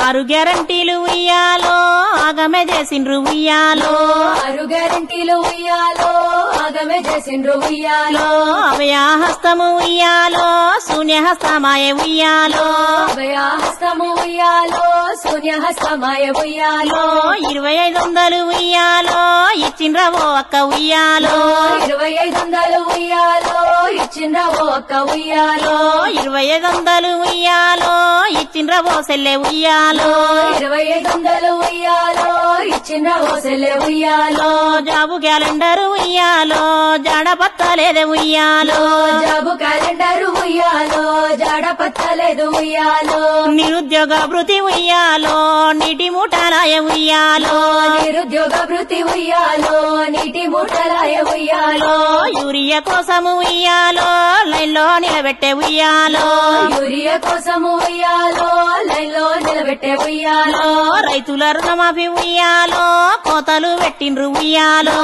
ఆరు గ్యారంటీలు ఉయ్యాలో ఆగమే చేసిండ్రు ఉయ్యాలో ఆరు గ్యారంటీలు ఉయ్యాలో ఆగమే చేసిండ్రు ఉయ్యాలో అభయహస్తము ఉయ్యాలో శూన్యహస్తమాయ ఉయ్యాలో అభయహస్తము ఉయ్యాలో శూన్యహస్తమాయ ఉయ్యాలో 2500 ఉయ్యాలో ఇచ్చిండ్రవో అక్క ఉయ్యాలో 2500 ఉయ్యాలో ఇచ్చిండ్రవో అక్క ఉయ్యాలో 2500 ఉయ్యాలో ఇచ్చిండ్రవో సెల్లె ఉయ్యాలో 2500 ఉయ్యాలో ఇచ్చిండ్రవో సెల్లె ఉయ్యాలో జాబు క్యాలెండర్ ఉయ్యాలో జాడ పత్తలేదే ఉయ్యాలో జాబు క్యాలెండర్ ఉయ్యాలో జాడ పత్తలేదు ఉయ్యాలో నిరుద్యోగ భృతి ఉయ్యాలో నీటి మూటలాయ ఉయ్యాలో నిరుద్యోగ భృతి ఉయ్యాలో నీటి మూటలాయ ఉయ్యాలో యూరియా కోసము ఉయ్యాలో లైన్లో నిలబెట్టే ఉయ్యాలో యూరియా కోసము ఉయ్యాలో లైన్లో నిలబెట్టే ఉయ్యాలో రైతుల రుణమాఫీ ఉయ్యాలో కోతలు పెట్టిండ్రు ఉయ్యాలో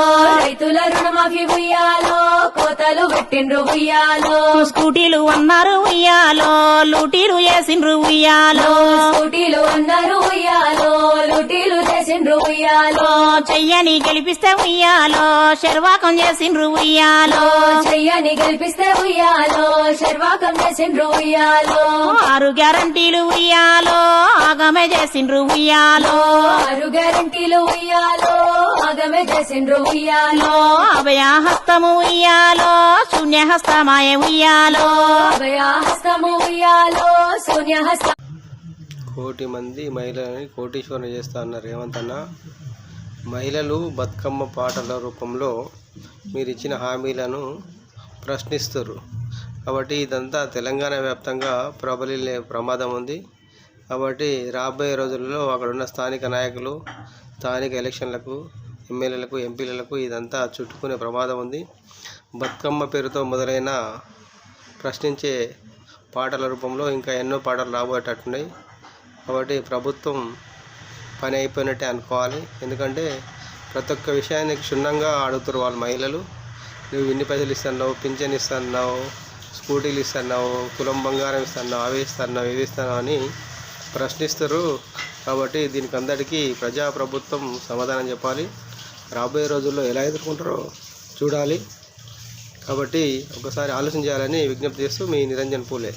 రైతుల రుణమాఫీ ఉయ్యాలో కోతలు పెట్టిండ్రు ఉయ్యాలో స్కూటీలు అన్నారు ఉయ్యాలో లూటీలు చేసిండ్రు ఉయ్యాలో స్కూటీలు అన్నారు ఉయ్యాలో లూటీలు చేసిండ్రు ఉయ్యాలో చెయ్యని గెలిపిస్తే ఉయ్యాలో శర్వాకం చేసిండ్రు ఉయ్యాలో చెయ్యని గెలిపిస్తే ఉయ్యాలో శర్వాకం చేసిండ్రు ఉయ్యాలో ఆరు గ్యారంటీలు ఉయ్యాలో ఆగమే చేసిండ్రు ఉయ్యాలో ఆరు గ్యారంటీలు ఉయ్యాలో ఆగమే చేసిండ్రు ఉయ్యాలో అభయహస్తము ఉయ్యాలో శూన్యహస్తమాయ ఉయ్యాలో అభయహస్తము ఉయ్యాలో శూన్యహస్త 1,00,00,000 మంది మహిళలని కోటీశ్వరుని చేస్తా అన్నారు రేవంత్ అన్న. మహిళలు బతుకమ్మ పాటల రూపంలో మీరు ఇచ్చిన హామీలను ప్రశ్నిస్తారు కాబట్టి ఇదంతా తెలంగాణ వ్యాప్తంగా ప్రబలిల్లే ప్రమాదం ఉంది. కాబట్టి రాబోయే రోజుల్లో అక్కడున్న స్థానిక నాయకులు స్థానిక ఎలక్షన్లకు ఎమ్మెల్యేలకు ఎంపీలకు ఇదంతా చుట్టుకునే ప్రమాదం ఉంది. బతుకమ్మ పేరుతో మొదలైన ప్రశ్నించే పాటల రూపంలో ఇంకా ఎన్నో పాటలు రాబోయేటట్టున్నాయి. కాబట్టి ప్రభుత్వం పని అయిపోయినట్టే అనుకోవాలి. ఎందుకంటే ప్రతి ఒక్క విషయాన్ని క్షుణ్ణంగా అడుగుతారు వాళ్ళ మహిళలు. నువ్వు ఇన్ని పైసలు ఇస్తున్నావు, పింఛన్ ఇస్తున్నావు, స్కూటీలు ఇస్తున్నావు, తులం బంగారం ఇస్తున్నావు, అవి ఇస్తున్నావు, ఇవి ఇస్తున్నావు అని ప్రశ్నిస్తారు. కాబట్టి దీనికి అందరికీ ప్రజాప్రభుత్వం సమాధానం చెప్పాలి. రాబోయే రోజుల్లో ఎలా ఎదుర్కొంటారో చూడాలి. కాబట్టి ఒకసారి ఆలోచన చేయాలని విజ్ఞప్తి చేస్తూ మీ నిరంజన్ పూలే.